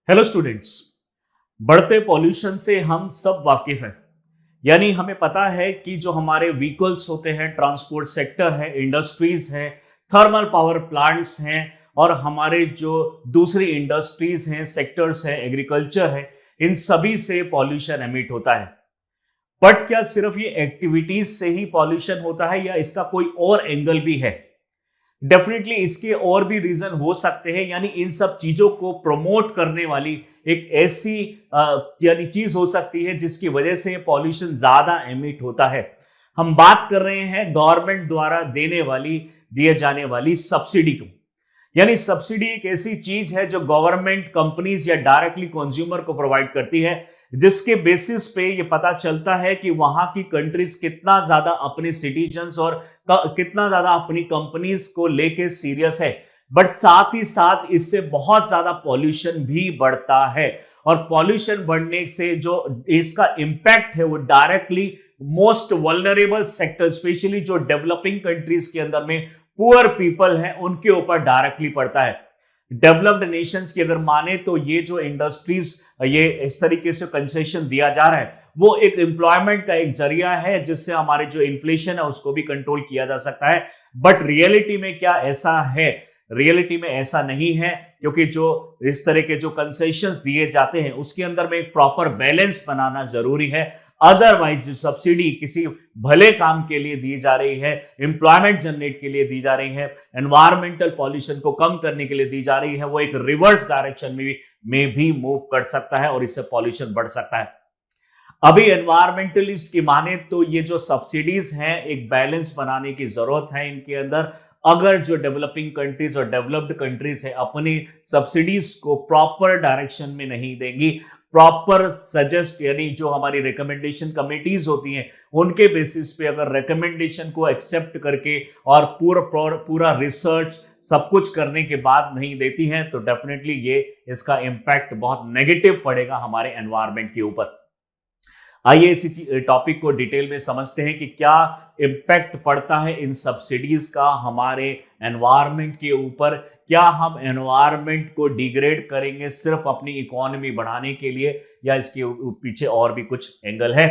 Hello students. बढ़ते pollution से हम सब वाकिफ हैं। यानी हमें पता है कि जो हमारे व्हीकल्स होते हैं, ट्रांसपोर्ट सेक्टर है, इंडस्ट्रीज है, थर्मल पावर प्लांट्स हैं और हमारे जो दूसरी इंडस्ट्रीज हैं, सेक्टर्स हैं, एग्रीकल्चर है, इन सभी से पॉल्यूशन एमिट होता है। बट क्या सिर्फ ये एक्टिविटीज से ही पॉल्यूशन होता है या इसका कोई और एंगल भी है? डेफिनेटली इसके और भी रीजन हो सकते हैं। यानी इन सब चीजों को प्रमोट करने वाली एक ऐसी यानी चीज हो सकती है जिसकी वजह से पॉल्यूशन ज्यादा एमिट होता है। हम बात कर रहे हैं गवर्नमेंट द्वारा दिए जाने वाली सब्सिडी को। यानी सब्सिडी एक ऐसी चीज है जो गवर्नमेंट कंपनीज या डायरेक्टली कंज्यूमर को प्रोवाइड करती है, जिसके बेसिस पे ये पता चलता है कि वहां की कंट्रीज कितना ज्यादा अपने सिटीजन्स और कितना ज्यादा अपनी कंपनीज को लेके सीरियस है। बट साथ ही साथ इससे बहुत ज्यादा पॉल्यूशन भी बढ़ता है और पॉल्यूशन बढ़ने से जो इसका इंपैक्ट है वो directly most vulnerable sector, specially जो डेवलपिंग कंट्रीज के अंदर में पुअर पीपल हैं, उनके ऊपर डायरेक्टली पड़ता है। डेवलप्ड नेशंस की अगर माने तो ये जो इंडस्ट्रीज ये इस तरीके से कंसेशन दिया जा रहा है वो एक एम्प्लॉयमेंट का एक जरिया है जिससे हमारे जो इन्फ्लेशन है उसको भी कंट्रोल किया जा सकता है। बट रियलिटी में क्या ऐसा है? रियलिटी में ऐसा नहीं है, क्योंकि जो इस तरह के जो कंसेशंस दिए जाते हैं उसके अंदर में एक प्रॉपर बैलेंस बनाना जरूरी है। अदरवाइज जो सब्सिडी किसी भले काम के लिए दी जा रही है, एम्प्लॉयमेंट जनरेट के लिए दी जा रही है, एनवायरमेंटल पॉल्यूशन को कम करने के लिए दी जा रही है, वो एक रिवर्स डायरेक्शन में भी मूव कर सकता है और इससे पॉल्यूशन बढ़ सकता है। अभी एनवायरमेंटलिस्ट की माने तो ये जो सब्सिडीज हैं एक बैलेंस बनाने की जरूरत है इनके अंदर। अगर जो डेवलपिंग कंट्रीज और डेवलप्ड कंट्रीज है अपनी सब्सिडीज को प्रॉपर डायरेक्शन में नहीं देंगी, प्रॉपर सजेस्ट यानी जो हमारी रिकमेंडेशन कमेटीज होती हैं उनके बेसिस पे अगर रिकमेंडेशन को एक्सेप्ट करके और पूरा रिसर्च सब कुछ करने के बाद नहीं देती हैं तो डेफिनेटली ये इसका इंपैक्ट बहुत नेगेटिव पड़ेगा हमारे एनवायरमेंट के ऊपर। आइए इसी टॉपिक को डिटेल में समझते हैं कि क्या इम्पैक्ट पड़ता है इन सब्सिडीज का हमारे एनवायरमेंट के ऊपर। क्या हम एनवायरमेंट को डिग्रेड करेंगे सिर्फ अपनी इकोनॉमी बढ़ाने के लिए या इसके पीछे और भी कुछ एंगल है?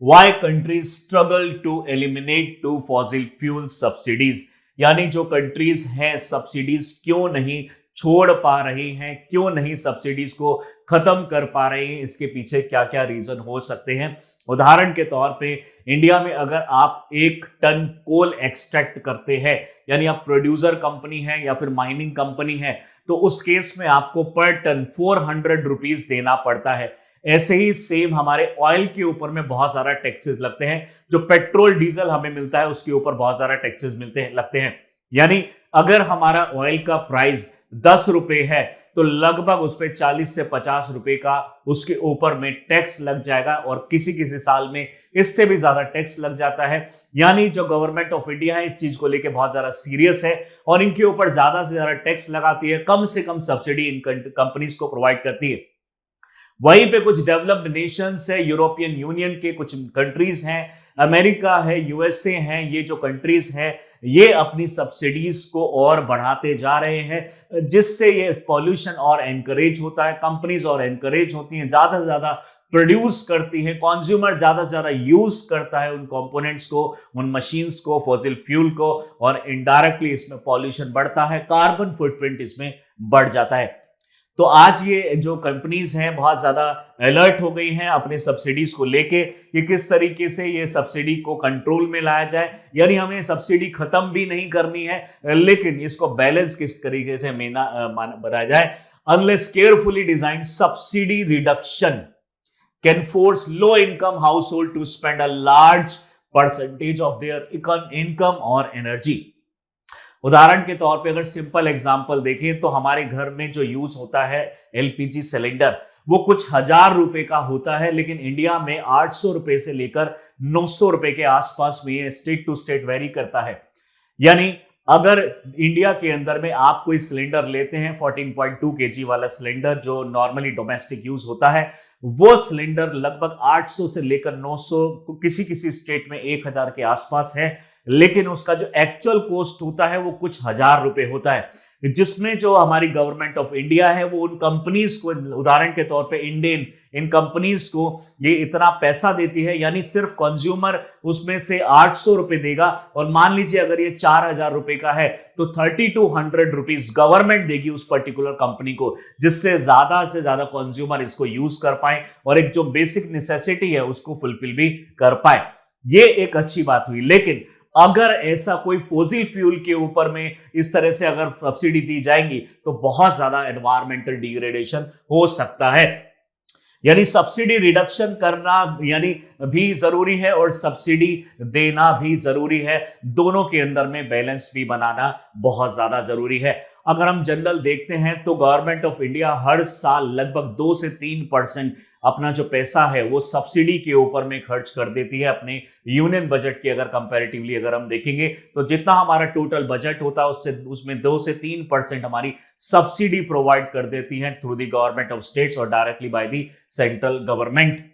Why countries struggle to eliminate to fossil fuel subsidies, यानी जो कंट्रीज हैं सब्सिडीज क्यों नहीं छोड़ पा रही हैं, क्यों नहीं सब्सिडीज को खत्म कर पा रहे हैं, इसके पीछे क्या क्या रीजन हो सकते हैं। उदाहरण के तौर पे इंडिया में अगर आप 1 टन कोल एक्सट्रैक्ट करते हैं, यानी आप प्रोड्यूसर कंपनी है या फिर माइनिंग कंपनी है, तो उस केस में आपको पर टन 400 रुपीज देना पड़ता है। ऐसे ही सेम हमारे ऑयल के ऊपर में बहुत सारा टैक्सेस लगते हैं। जो पेट्रोल डीजल हमें मिलता है उसके ऊपर बहुत सारा टैक्सेस लगते हैं। यानी अगर हमारा ऑयल का प्राइस 10 रुपए है तो लगभग उस पर 40 से 50 रुपए का उसके ऊपर में टैक्स लग जाएगा और किसी किसी साल में इससे भी ज्यादा टैक्स लग जाता है। यानी जो गवर्नमेंट ऑफ इंडिया है इस चीज को लेके बहुत ज्यादा सीरियस है और इनके ऊपर ज्यादा से ज्यादा टैक्स लगाती है, कम से कम सब्सिडी इन कंपनीज को प्रोवाइड करती है। वहीं पे कुछ डेवलप्ड नेशंस है, यूरोपियन यूनियन के कुछ कंट्रीज हैं, अमेरिका है, यूएसए हैं, ये जो कंट्रीज हैं ये अपनी सब्सिडीज को और बढ़ाते जा रहे हैं, जिससे ये पॉल्यूशन और एनकरेज होता है, कंपनीज और एनकरेज होती हैं, ज्यादा से ज्यादा प्रोड्यूस करती हैं, कंज्यूमर ज्यादा से ज्यादा यूज करता है उन कंपोनेंट्स को, उन मशीन्स को, फॉसिल फ्यूल को, और इनडायरेक्टली इसमें पॉल्यूशन बढ़ता है, कार्बन फुटप्रिंट इसमें बढ़ जाता है। तो आज ये जो कंपनीज हैं बहुत ज्यादा अलर्ट हो गई हैं अपने सब्सिडीज को लेके कि किस तरीके से ये सब्सिडी को कंट्रोल में लाया जाए। यानी हमें सब्सिडी खत्म भी नहीं करनी है लेकिन इसको बैलेंस किस तरीके से बनाया जाए। Unless carefully design subsidy reduction can force low income house hold to spend a large percentage of their income और एनर्जी। उदाहरण के तौर पे अगर सिंपल एग्जांपल देखें तो हमारे घर में जो यूज होता है एलपीजी सिलेंडर वो कुछ 1000 रुपए का होता है, लेकिन इंडिया में 800 रुपए से लेकर 900 रुपए के आसपास में ये स्टेट टू स्टेट वेरी करता है। यानी अगर इंडिया के अंदर में आप कोई सिलेंडर लेते हैं 14.2 केजी वाला सिलेंडर जो नॉर्मली डोमेस्टिक यूज होता है, वो सिलेंडर लगभग 800 से लेकर 900, किसी किसी स्टेट में 1000 के आसपास है, लेकिन उसका जो एक्चुअल कॉस्ट होता है वो कुछ 1000 रुपए होता है। जिसमें जो हमारी गवर्नमेंट ऑफ इंडिया है वो उन कंपनीज को, उदाहरण के तौर पे इंडियन, इन कंपनीज को ये इतना पैसा देती है, यानी सिर्फ कंज्यूमर उसमें से 800 रुपए देगा, और मान लीजिए अगर ये 4000 रुपए का है तो 3200 रुपीज गवर्नमेंट देगी उस पर्टिकुलर कंपनी को, जिससे ज्यादा से ज्यादा कंज्यूमर इसको यूज कर पाए और एक जो बेसिक नेसेसिटी है उसको फुलफिल भी कर पाए। ये एक अच्छी बात हुई। लेकिन अगर ऐसा कोई फॉसिल फ्यूल के ऊपर में इस तरह से अगर सब्सिडी दी जाएगी तो बहुत ज्यादा एनवायरमेंटल डिग्रेडेशन हो सकता है। यानी सब्सिडी रिडक्शन करना यानी भी जरूरी है और सब्सिडी देना भी जरूरी है, दोनों के अंदर में बैलेंस भी बनाना बहुत ज्यादा जरूरी है। अगर हम जनरल देखते हैं तो गवर्नमेंट ऑफ इंडिया हर साल लगभग 2 से 3% अपना जो पैसा है वो सब्सिडी के ऊपर में खर्च कर देती है अपने यूनियन बजट की। अगर कंपैरेटिवली अगर हम देखेंगे तो जितना हमारा टोटल बजट होता है उससे उसमें 2 से 3% हमारी सब्सिडी प्रोवाइड कर देती है through the government of states और directly by the central government.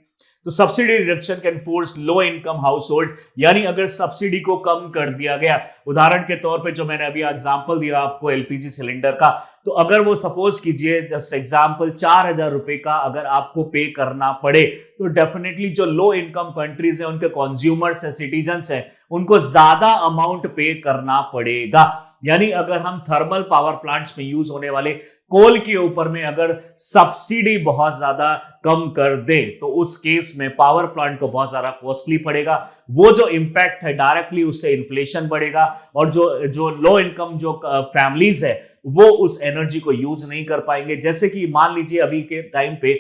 तो subsidy reduction can force low income house hold, यानी अगर सब्सिडी को कम कर दिया गया, उदाहरण के तौर पे जो मैंने अभी एग्जांपल दिया आपको एलपीजी सिलेंडर का, तो अगर वो सपोज कीजिए जस्ट एग्जांपल 4000 रुपए का अगर आपको पे करना पड़े, तो डेफिनेटली जो लो इनकम कंट्रीज है उनके कंज्यूमर्स है, सिटीजन्स है, उनको ज्यादा अमाउंट पे करना पड़ेगा। यानी अगर हम थर्मल पावर प्लांट्स में यूज होने वाले कोल के ऊपर में अगर सब्सिडी बहुत ज्यादा कम कर दे तो उस केस में पावर प्लांट को बहुत ज्यादा कॉस्टली पड़ेगा। वो जो इंपैक्ट है डायरेक्टली उससे इन्फ्लेशन बढ़ेगा और जो लो इनकम जो फैमिलीज है वो उस एनर्जी को यूज नहीं कर पाएंगे। जैसे कि मान लीजिए अभी के टाइम पे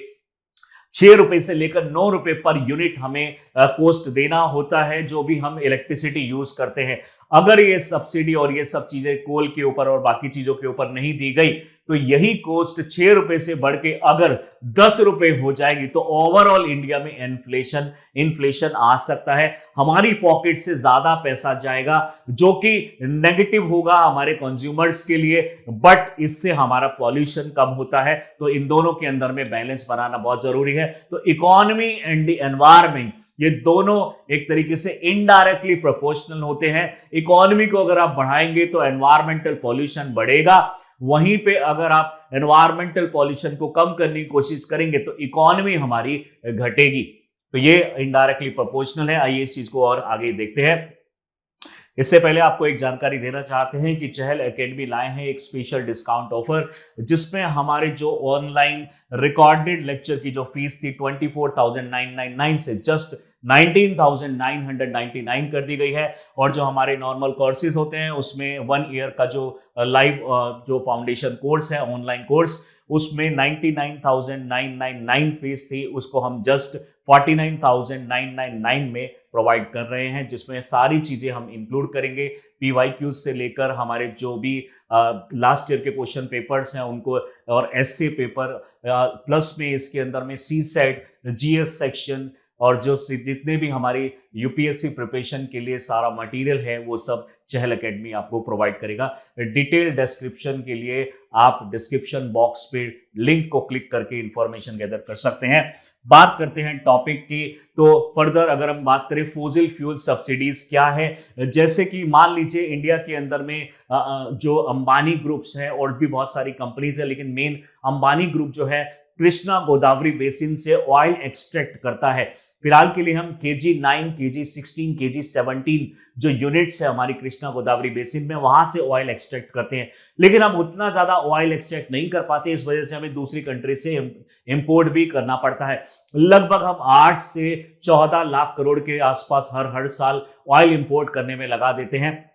6 रुपए से लेकर 9 रुपए पर यूनिट हमें कॉस्ट देना होता है जो भी हम इलेक्ट्रिसिटी यूज करते हैं। अगर ये सब्सिडी और ये सब चीजें कोल के ऊपर और बाकी चीजों के ऊपर नहीं दी गई तो यही कॉस्ट 6 रुपए से बढ़ के अगर 10 रुपए हो जाएगी तो ओवरऑल इंडिया में इन्फ्लेशन आ सकता है, हमारी पॉकेट से ज्यादा पैसा जाएगा जो कि नेगेटिव होगा हमारे कंज्यूमर्स के लिए, बट इससे हमारा पॉल्यूशन कम होता है। तो इन दोनों के अंदर में बैलेंस बनाना बहुत जरूरी है। तो इकोनॉमी एंड द एनवायरमेंट ये दोनों एक तरीके से इनडायरेक्टली प्रोपोर्शनल होते हैं। इकोनॉमी को अगर आप बढ़ाएंगे तो एनवायरमेंटल पॉल्यूशन बढ़ेगा, वहीं पे अगर आप एनवायरमेंटल पॉल्यूशन को कम करने की कोशिश करेंगे तो इकोनॉमी हमारी घटेगी। तो ये इनडायरेक्टली प्रोपोर्शनल है। आइए इस चीज को और आगे देखते हैं। इससे पहले आपको एक जानकारी देना चाहते हैं कि चहल एकेडमी लाए हैं एक स्पेशल डिस्काउंट ऑफर, जिसमें हमारे जो ऑनलाइन रिकॉर्डेड लेक्चर की जो फीस थी 24,999 से जस्ट 19,999 कर दी गई है, और जो हमारे नॉर्मल कोर्सेज होते हैं उसमें 1 ईयर का जो लाइव जो फाउंडेशन कोर्स है ऑनलाइन कोर्स उसमें 99,999 फीस थी, उसको हम जस्ट 49,999 में प्रोवाइड कर रहे हैं, जिसमें सारी चीजें हम इंक्लूड करेंगे। PYQ से लेकर हमारे जो भी लास्ट ईयर के क्वेश्चन पेपर्स हैं उनको और एसए पेपर प्लस में इसके अंदर में CSET, GS सेक्शन और जो जितने भी हमारी UPSC प्रिपरेशन के लिए सारा मटेरियल है वो सब चहल एकेडमी आपको प्रोवाइड करेगा। डिटेल डिस्क्रिप्शन के लिए आप डिस्क्रिप्शन बॉक्स पे लिंक को क्लिक करके इंफॉर्मेशन गैदर कर सकते हैं। बात करते हैं टॉपिक की, तो फर्दर अगर हम बात करें फॉसिल फ्यूल सब्सिडीज क्या है, जैसे कि मान लीजिए इंडिया के अंदर में जो अंबानी ग्रुप्स हैं और भी बहुत सारी कंपनीज है, लेकिन मेन अंबानी ग्रुप जो है कृष्णा गोदावरी बेसिन से ऑयल एक्सट्रैक्ट करता है। फिलहाल के लिए हम KG9, KG16, KG17 जो यूनिट्स है हमारी कृष्णा गोदावरी बेसिन में वहां से ऑयल एक्सट्रैक्ट करते हैं, लेकिन हम उतना ज्यादा ऑयल एक्सट्रैक्ट नहीं कर पाते, इस वजह से हमें दूसरी कंट्री से इंपोर्ट भी करना पड़ता है। लगभग हम 8 से 14 लाख करोड़ के आसपास हर साल ऑयल इंपोर्ट करने में लगा देते हैं।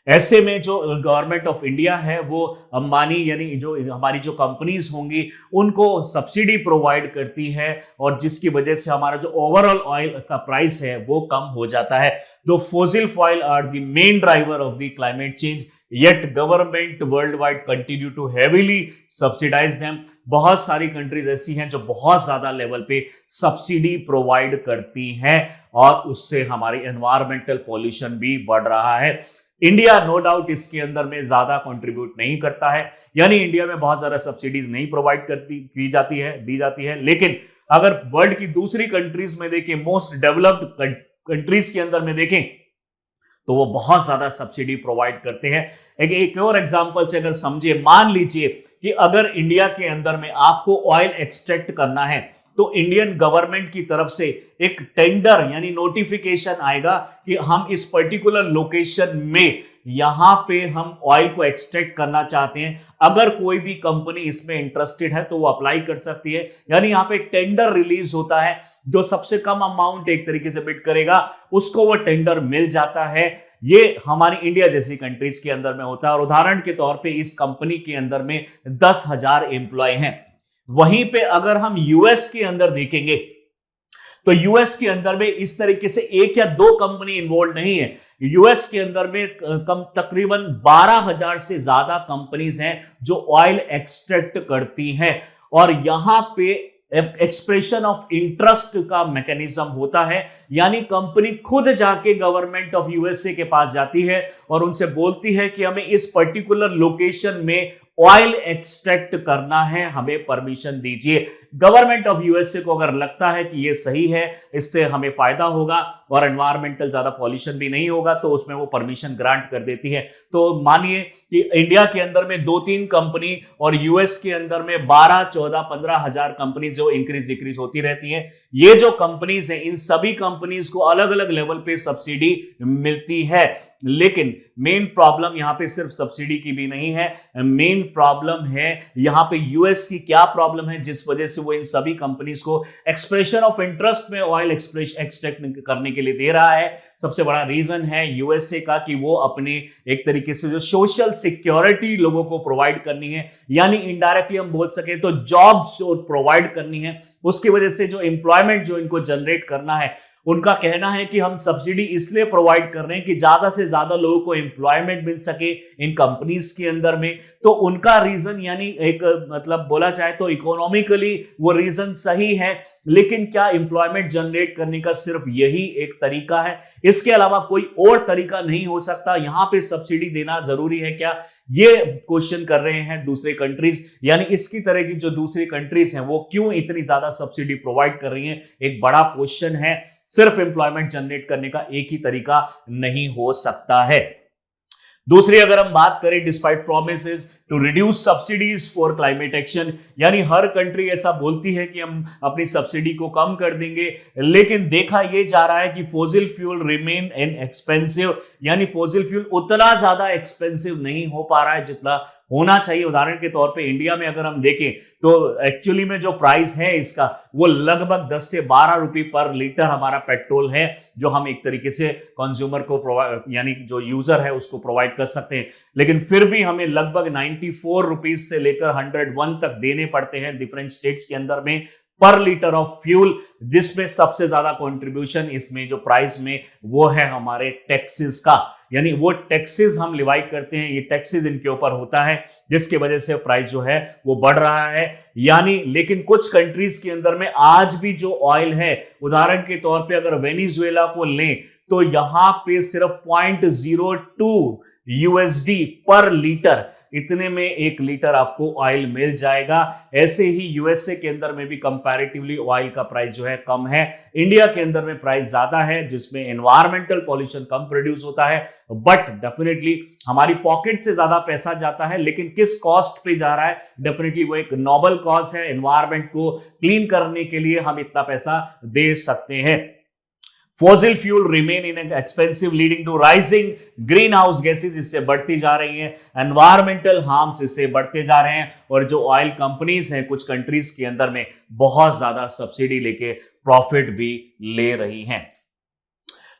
ऐसे में जो गवर्नमेंट ऑफ इंडिया है वो अंबानी यानी जो हमारी जो कंपनीज होंगी उनको सब्सिडी प्रोवाइड करती है, और जिसकी वजह से हमारा जो ओवरऑल ऑयल का प्राइस है वो कम हो जाता है। Though fossil fuel are the main driver of the climate change, yet government worldwide continue to heavily subsidize them। बहुत सारी कंट्रीज ऐसी हैं जो बहुत ज्यादा लेवल पे सब्सिडी प्रोवाइड करती हैं और उससे हमारी एनवायरमेंटल पॉल्यूशन भी बढ़ रहा है। इंडिया नो डाउट इसके अंदर में ज्यादा कंट्रीब्यूट नहीं करता है, यानी इंडिया में बहुत ज्यादा सब्सिडीज नहीं प्रोवाइड दी जाती है। लेकिन अगर वर्ल्ड की दूसरी कंट्रीज में देखें, मोस्ट डेवलप्ड कंट्रीज के अंदर में देखें तो वो बहुत ज्यादा सब्सिडी प्रोवाइड करते हैं। एक और एग्जांपल से अगर समझिए, मान लीजिए कि अगर इंडिया के अंदर में आपको ऑयल एक्सट्रैक्ट करना है तो इंडियन गवर्नमेंट की तरफ से एक टेंडर यानी नोटिफिकेशन आएगा कि हम इस पर्टिकुलर लोकेशन में यहां पे हम ऑयल को एक्सट्रैक्ट करना चाहते हैं। अगर कोई भी कंपनी इसमें इंटरेस्टेड है तो वो अप्लाई कर सकती है। यानी यहां पे टेंडर रिलीज होता है, जो सबसे कम अमाउंट एक तरीके से बिड करेगा उसको वो टेंडर मिल जाता है। ये हमारी इंडिया जैसी कंट्रीज के अंदर में होता है। और उदाहरण के तौर पे इस कंपनी के अंदर में 10,000 एम्प्लॉय हैं। वहीं पे अगर हम यूएस के अंदर देखेंगे तो यूएस के अंदर में इस तरीके से एक या दो कंपनी इन्वॉल्व नहीं है। यूएस के अंदर में तकरीबन 12,000 से ज्यादा कंपनीज हैं जो ऑयल एक्सट्रैक्ट करती हैं। और यहां पे एक्सप्रेशन ऑफ इंटरेस्ट का मैकेनिज्म होता है, यानी कंपनी खुद जाके गवर्नमेंट ऑफ यूएसए के पास जाती है और उनसे बोलती है कि हमें इस पर्टिकुलर लोकेशन में ऑयल एक्सट्रैक्ट करना है, हमें परमिशन दीजिए। गवर्नमेंट ऑफ यूएसए को अगर लगता है कि ये सही है, इससे हमें फायदा होगा और एनवायरमेंटल ज्यादा पॉल्यूशन भी नहीं होगा, तो उसमें वो परमिशन ग्रांट कर देती है। तो मानिए कि इंडिया के अंदर में 2-3 कंपनी और यूएस के अंदर में 12, 14, 15,000 कंपनी जो इंक्रीज डिक्रीज होती रहती हैं। ये जो कंपनीज हैं, इन सभी कंपनीज को अलग अलग लेवल पे सब्सिडी मिलती है। लेकिन मेन प्रॉब्लम यहां पे सिर्फ सब्सिडी की भी नहीं है, मेन प्रॉब्लम है यहां पे यूएस की क्या प्रॉब्लम है जिस वजह से वो इन सभी कंपनीज को एक्सप्रेशन ऑफ इंटरेस्ट में ऑयल एक्सट्रैक्ट करने के लिए दे रहा है। सबसे बड़ा रीजन है यूएसए का कि वो अपने एक तरीके से जो सोशल सिक्योरिटी लोगों को प्रोवाइड करनी है, यानी इनडायरेक्टली हम बोल सके तो जॉब्स जो प्रोवाइड करनी है, उसकी वजह से जो एम्प्लॉयमेंट जो इनको जनरेट करना है, उनका कहना है कि हम सब्सिडी इसलिए प्रोवाइड कर रहे हैं कि ज्यादा से ज्यादा लोगों को एम्प्लॉयमेंट मिल सके इन कंपनीज के अंदर में। तो उनका रीजन यानी एक मतलब बोला जाए तो इकोनॉमिकली वो रीजन सही है, लेकिन क्या एम्प्लॉयमेंट जनरेट करने का सिर्फ यही एक तरीका है? इसके अलावा कोई और तरीका नहीं हो सकता? यहां पे सब्सिडी देना जरूरी है क्या? ये क्वेश्चन कर रहे हैं दूसरे कंट्रीज, यानी इसकी तरह की जो दूसरी कंट्रीज हैं वो क्यों इतनी ज्यादा सब्सिडी प्रोवाइड कर रही हैं, एक बड़ा क्वेश्चन है। सिर्फ एम्प्लॉयमेंट जनरेट करने का एक ही तरीका नहीं हो सकता है। दूसरी अगर हम बात करें, despite promises to reduce subsidies for climate action, यानी हर कंट्री ऐसा बोलती है कि हम अपनी सब्सिडी को कम कर देंगे, लेकिन देखा यह जा रहा है कि फॉसिल फ्यूल रिमेन इन एक्सपेंसिव, यानी फॉसिल फ्यूल उतना ज्यादा एक्सपेंसिव नहीं हो पा रहा है जितना होना चाहिए। उदाहरण के तौर पे इंडिया में अगर हम देखें तो एक्चुअली में जो प्राइस है इसका वो लगभग 10 से 12 रुपए पर लीटर हमारा पेट्रोल है, जो हम एक तरीके से कंज्यूमर को प्रोवाइड यानी जो यूजर है उसको प्रोवाइड कर सकते हैं। लेकिन फिर भी हमें लगभग 94 रुपीज से लेकर 101 तक देने पड़ते हैं डिफरेंट स्टेट्स के अंदर में पर लीटर ऑफ फ्यूल, जिसमें सबसे ज्यादा कंट्रीब्यूशन इसमें जो प्राइस में वो है हमारे टैक्सेस का, यानी वो टैक्सेस हम लिवाई करते हैं, ये टैक्सेस इनके ऊपर होता है जिसकी वजह से प्राइस जो है वो बढ़ रहा है। यानी लेकिन कुछ कंट्रीज के अंदर में आज भी जो ऑयल है, उदाहरण के तौर पे अगर वेनेजुएला को लें तो यहां पे सिर्फ 0.02 यूएसडी पर लीटर, इतने में 1 लीटर आपको ऑयल मिल जाएगा। ऐसे ही यूएसए के अंदर में भी कंपैरेटिवली ऑयल का प्राइस जो है कम है, इंडिया के अंदर में प्राइस ज्यादा है, जिसमें एनवायरमेंटल पॉल्यूशन कम प्रोड्यूस होता है, बट डेफिनेटली हमारी पॉकेट से ज्यादा पैसा जाता है। लेकिन किस कॉस्ट पे जा रहा है? डेफिनेटली वो एक नोबल कॉज है, एनवायरमेंट को क्लीन करने के लिए हम इतना पैसा दे सकते हैं। Fossil fuel remain inexpensive leading to rising green house gases, इससे बढ़ती जा रही हैं, एनवायरमेंटल हार्म्स इससे बढ़ते जा रहे हैं, और जो ऑयल कंपनीज हैं कुछ कंट्रीज के अंदर में बहुत ज्यादा सब्सिडी लेके प्रॉफिट भी ले रही हैं।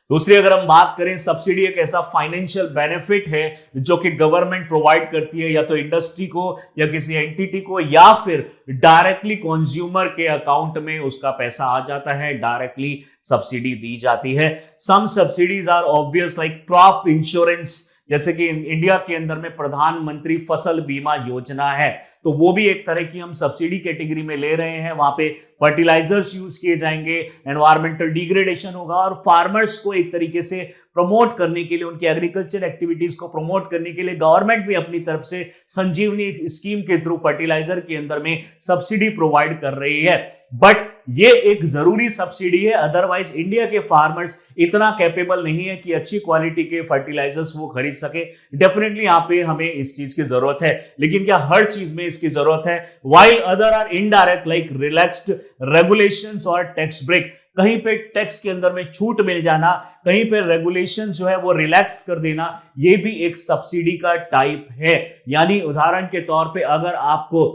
दूसरी अगर हम बात करें, सब्सिडी एक ऐसा फाइनेंशियल बेनिफिट है जो कि गवर्नमेंट प्रोवाइड करती है या तो इंडस्ट्री को या किसी एंटिटी को, या फिर डायरेक्टली कंज्यूमर के अकाउंट में उसका पैसा आ जाता है, डायरेक्टली सब्सिडी दी जाती है। Some subsidies are obvious like crop insurance, जैसे कि इंडिया के अंदर में प्रधानमंत्री फसल बीमा योजना है, तो वो भी एक तरह की हम सब्सिडी कैटेगरी में ले रहे हैं। वहां पे फर्टिलाइजर्स यूज किए जाएंगे, एनवायरमेंटल डिग्रेडेशन होगा और फार्मर्स को एक तरीके से प्रमोट करने के लिए, उनकी एग्रीकल्चर एक्टिविटीज को प्रमोट करने के लिए गवर्नमेंट भी अपनी तरफ से संजीवनी स्कीम के थ्रू फर्टिलाइजर के अंदर में सब्सिडी प्रोवाइड कर रही है। बट ये एक जरूरी सब्सिडी है, अदरवाइज इंडिया के फार्मर्स इतना कैपेबल नहीं है कि अच्छी क्वालिटी के फर्टिलाइजर्स वो खरीद सके। डेफिनेटली यहाँ पे हमें इस चीज की जरूरत है, लेकिन क्या हर चीज में इसकी जरूरत है? While other are indirect like relaxed regulations और टैक्स ब्रेक, कहीं पे टैक्स के अंदर में छूट मिल जाना, कहीं पे रेगुलेशन जो है वो रिलैक्स कर देना, ये भी एक सब्सिडी का टाइप है। यानी उदाहरण के तौर पे अगर आपको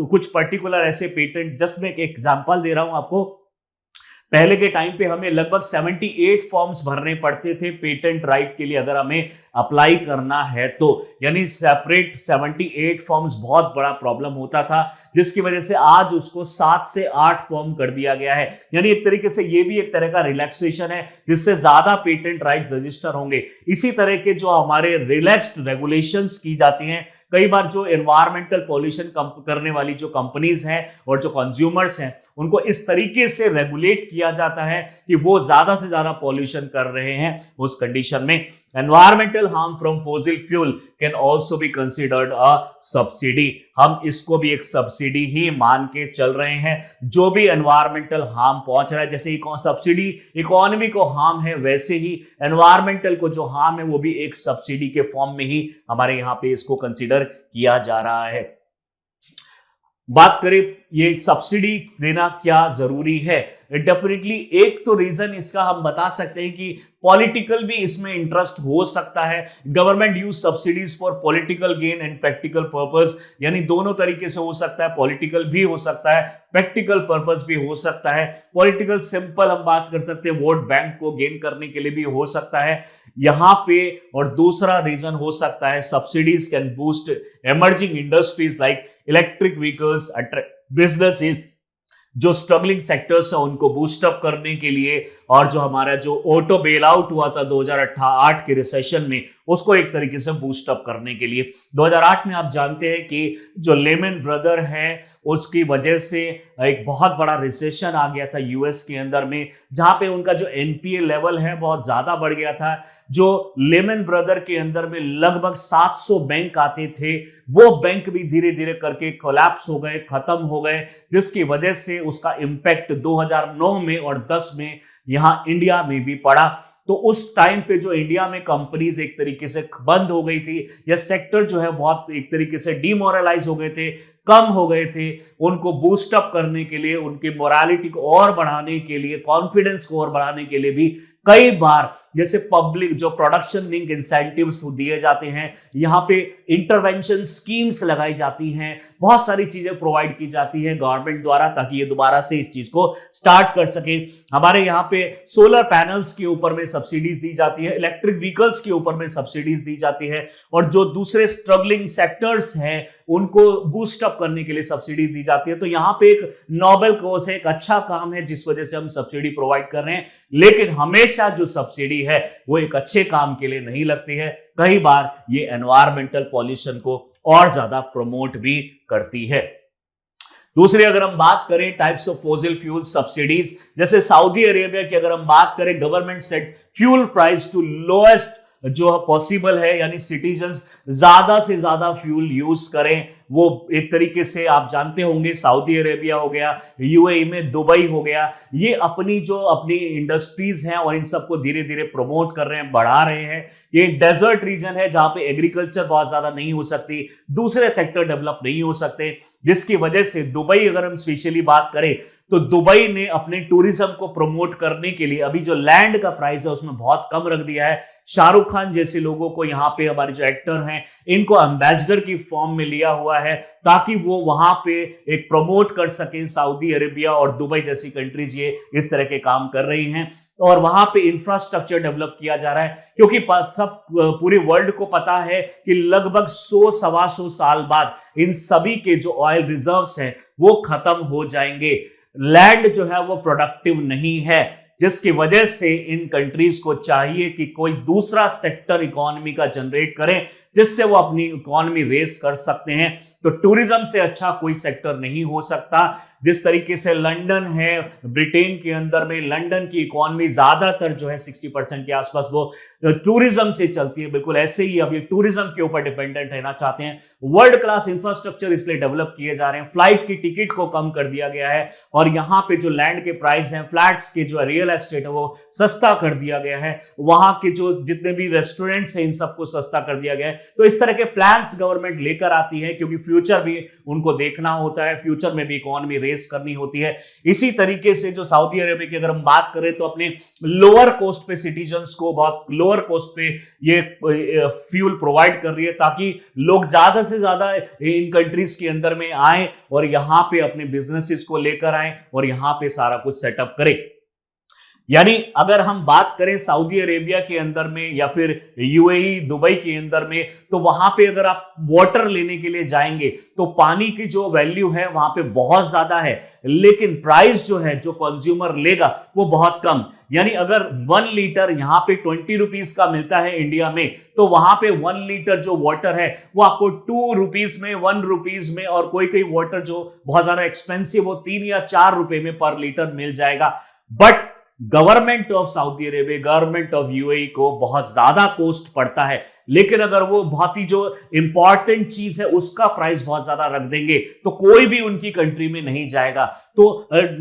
कुछ पर्टिकुलर ऐसे पेटेंट, जस्ट मैं एक एग्जांपल दे रहा हूं आपको, पहले के टाइम पे हमें लगभग 78 फॉर्म्स भरने पड़ते थे पेटेंट राइट के लिए अगर हमें अप्लाई करना है तो, यानी सेपरेट 78 फॉर्म्स बहुत बड़ा प्रॉब्लम होता था, जिसकी वजह से आज उसको 7 से 8 फॉर्म कर दिया गया है। यानी एक तरीके से ये भी एक तरह का रिलैक्सेशन है जिससे ज्यादा पेटेंट राइट रजिस्टर होंगे। इसी तरह के जो हमारे रिलैक्स्ड रेगुलेशंस की जाती हैं, कई बार जो एनवायरमेंटल पॉल्यूशन करने वाली जो कंपनीज हैं और जो कंज्यूमर्स हैं, उनको इस तरीके से रेगुलेट किया जाता है कि वो ज्यादा से ज्यादा पॉल्यूशन कर रहे हैं। उस कंडीशन में environmental harm from fossil fuel can also be considered a subsidy. हम इसको भी एक सब्सिडी ही मान के चल रहे हैं। जो भी एनवायरमेंटल हार्म पहुंच रहा है, जैसे सब्सिडी इकोनॉमी को हार्म है, वैसे ही एनवायरमेंटल को जो हार्म है वो भी एक सब्सिडी के फॉर्म में ही हमारे यहाँ पे इसको कंसीडर किया जा रहा है। बात करें ये सब्सिडी देना क्या जरूरी है, डेफिनेटली एक तो रीजन इसका हम बता सकते हैं कि पॉलिटिकल भी इसमें इंटरेस्ट हो सकता है। Government use subsidies for political gain and practical purpose, यानी दोनों तरीके से हो सकता है, पॉलिटिकल भी हो सकता है, प्रैक्टिकल पर्पस भी हो सकता है। पॉलिटिकल सिंपल हम बात कर सकते हैं, वोट बैंक को गेन करने के लिए भी हो सकता है यहां पे। और दूसरा रीजन हो सकता है subsidies can boost emerging industries like electric vehicles, businesses, जो स्ट्रगलिंग सेक्टर्स है उनको बूस्टअप करने के लिए, और जो हमारा जो ऑटो बेल आउट हुआ था 2008 के रिसेशन में, उसको एक तरीके से बूस्टअप करने के लिए। 2008 में आप जानते हैं कि जो लेमन ब्रदर है उसकी वजह से एक बहुत बड़ा रिसेशन आ गया था यूएस के अंदर में, जहां पे उनका जो एनपीए लेवल है बहुत ज्यादा बढ़ गया था। जो लेमन ब्रदर के अंदर में लगभग 700 बैंक आते थे, वो बैंक भी धीरे धीरे करके कोलैप्स हो गए, खत्म हो गए, जिसकी वजह से उसका इंपैक्ट 2009 में और 10 में यहां इंडिया में भी पड़ा। तो उस टाइम पे जो इंडिया में कंपनीज एक तरीके से बंद हो गई थी, या सेक्टर जो है बहुत एक तरीके से डिमोरलाइज हो गए थे, कम हो गए थे, उनको बूस्टअप करने के लिए, उनकी मोरालिटी को और बढ़ाने के लिए, कॉन्फिडेंस को और बढ़ाने के लिए भी कई बार जैसे पब्लिक जो प्रोडक्शन लिंक इंसेंटिव्स दिए जाते हैं, यहाँ पे इंटरवेंशन स्कीम्स लगाई जाती हैं, बहुत सारी चीजें प्रोवाइड की जाती हैं गवर्नमेंट द्वारा, ताकि ये दोबारा से इस चीज को स्टार्ट कर सके। हमारे यहाँ पे सोलर पैनल्स के ऊपर में सब्सिडीज दी जाती है, इलेक्ट्रिक व्हीकल्स के ऊपर में सब्सिडीज दी जाती है, और जो दूसरे स्ट्रगलिंग सेक्टर्स हैं उनको बूस्टअप करने के लिए सब्सिडी दी जाती है। तो यहाँ पे एक नोबेल कोर्स है, एक अच्छा काम है, जिस वजह से हम सब्सिडी प्रोवाइड कर रहे हैं। लेकिन हमेशा जो सब्सिडी है वो एक अच्छे काम के लिए नहीं लगती है, कई बार ये एनवायरमेंटल पॉल्यूशन को और ज्यादा प्रमोट भी करती है। दूसरी अगर हम बात करें types of fossil fuel subsidies, जैसे सऊदी अरेबिया की अगर हम बात करें, government set fuel price to lowest जो पॉसिबल है, यानी सिटीजन्स ज्यादा से ज्यादा फ्यूल यूज करें। वो एक तरीके से आप जानते होंगे सऊदी अरेबिया हो गया, यूएई में दुबई हो गया, ये अपनी इंडस्ट्रीज हैं और इन सबको धीरे धीरे प्रमोट कर रहे हैं, बढ़ा रहे हैं। ये एक डेजर्ट रीजन है जहां पे एग्रीकल्चर बहुत ज्यादा नहीं हो सकती, दूसरे सेक्टर डेवलप नहीं हो सकते, जिसकी वजह से दुबई अगर हम स्पेशली बात करें तो दुबई ने अपने टूरिज्म को प्रमोट करने के लिए अभी जो लैंड का प्राइस है उसमें बहुत कम रख दिया है। शाहरुख खान जैसे लोगों को यहाँ पे, हमारे जो एक्टर हैं, इनको एम्बेसडर की फॉर्म में लिया हुआ है ताकि वो वहां पे एक प्रमोट कर सकें। सऊदी अरेबिया और दुबई जैसी कंट्रीज ये इस तरह के काम कर रही हैं और वहां पे इंफ्रास्ट्रक्चर डेवलप किया जा रहा है, क्योंकि सब पूरे वर्ल्ड को पता है कि लगभग 100-125 साल बाद इन सभी के जो ऑयल रिजर्व्स हैं वो खत्म हो जाएंगे। लैंड जो है वो प्रोडक्टिव नहीं है, जिसकी वजह से इन कंट्रीज को चाहिए कि कोई दूसरा सेक्टर इकोनॉमी का जनरेट करें जिससे वो अपनी इकोनॉमी रेस कर सकते हैं। तो टूरिज्म से अच्छा कोई सेक्टर नहीं हो सकता। जिस तरीके से लंदन है, ब्रिटेन के अंदर में लंदन की इकोनॉमी ज्यादातर जो है 60% के आसपास वो टूरिज्म से चलती है, बिल्कुल ऐसे ही अब ये टूरिज्म के ऊपर डिपेंडेंट रहना चाहते हैं। वर्ल्ड क्लास इंफ्रास्ट्रक्चर इसलिए डेवलप किए जा रहे हैं, फ्लाइट की टिकट को कम कर दिया गया है और यहाँ पे जो लैंड के प्राइस हैं, फ्लैट्स के जो रियल एस्टेट है वो सस्ता कर दिया गया है, वहां के जो जितने भी रेस्टोरेंट्स हैं इन सबको सस्ता कर दिया गया है। तो इस तरह के प्लान्स गवर्नमेंट लेकर आती है क्योंकि फ्यूचर भी उनको देखना होता है, फ्यूचर में भी इकोनॉमी रेस करनी होती है। इसी तरीके से जो सऊदी अरेबिया की अगर हम बात करें तो अपने लोअर कोस्ट पे सिटीजन्स को बहुत लोअर कोस्ट पे ये फ्यूल प्रोवाइड कर रही है ताकि लोग ज्यादा से ज्यादा इन कंट्रीज के अंदर में आए और यहां पे अपने बिजनेसेस को लेकर आए और यहां पे सारा कुछ सेटअप करें। यानी अगर हम बात करें सऊदी अरेबिया के अंदर में या फिर यूएई दुबई के अंदर में, तो वहां पे अगर आप वाटर लेने के लिए जाएंगे तो पानी की जो वैल्यू है वहां पे बहुत ज्यादा है, लेकिन प्राइस जो है जो कंज्यूमर लेगा वो बहुत कम। यानी अगर 1 लीटर यहां पे 20 रुपीज का मिलता है इंडिया में, तो वहां पे 1 लीटर जो वाटर है वो आपको 2 रुपीज में, 1 रुपीज में, और कोई वाटर जो बहुत ज्यादा एक्सपेंसिव हो 3 या 4 रुपए में पर लीटर मिल जाएगा। But government of Saudi Arabia, government of UAE को बहुत ज्यादा कॉस्ट पड़ता है, लेकिन अगर वो बहुत ही जो इंपॉर्टेंट चीज है उसका प्राइस बहुत ज्यादा रख देंगे तो कोई भी उनकी कंट्री में नहीं जाएगा। तो